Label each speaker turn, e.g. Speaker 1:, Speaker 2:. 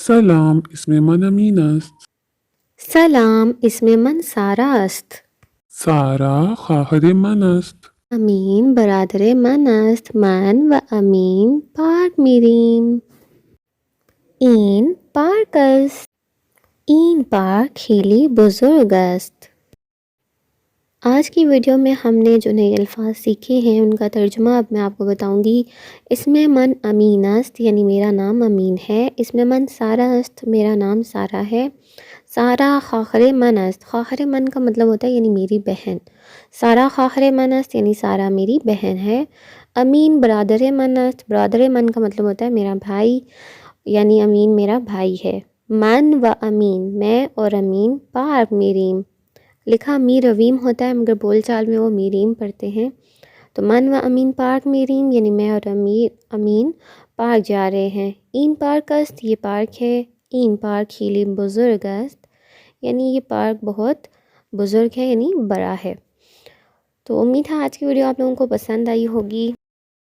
Speaker 1: سلام اسم من أمين است.
Speaker 2: سلام اسم من سارا است.
Speaker 1: سارا خواهر من است.
Speaker 2: امین برادر من است. من و امین پارک میریم. این پارک است. این پارک خیلی بزرگ است. آج کی ویڈیو میں ہم نے جو نئے الفاظ سیکھے ہیں ان کا ترجمہ اب میں آپ کو بتاؤں گی۔ اسم من امین است یعنی میرا نام امین ہے۔ اسم من سارا است میرا نام سارا ہے۔ سارا خواہر من است، خواہر من کا مطلب ہوتا ہے یعنی میری بہن۔ سارا خواہر من است یعنی سارا میری بہن ہے۔ امین برادر من است، برادر من کا مطلب ہوتا ہے میرا بھائی، یعنی امین میرا بھائی ہے۔ من و امین میں اور امین پارک میریم، لکھا می رویم ہوتا ہے مگر بول چال میں وہ میریم پڑھتے ہیں، تو من و امین پارک میریم یعنی میں اور امین پارک جا رہے ہیں۔ این پارک است یہ پارک ہے۔ این پارک خیلی بزرگ است یعنی یہ پارک بہت بزرگ ہے یعنی بڑا ہے۔ تو امید ہے آج کی ویڈیو آپ لوگوں کو پسند آئی ہوگی۔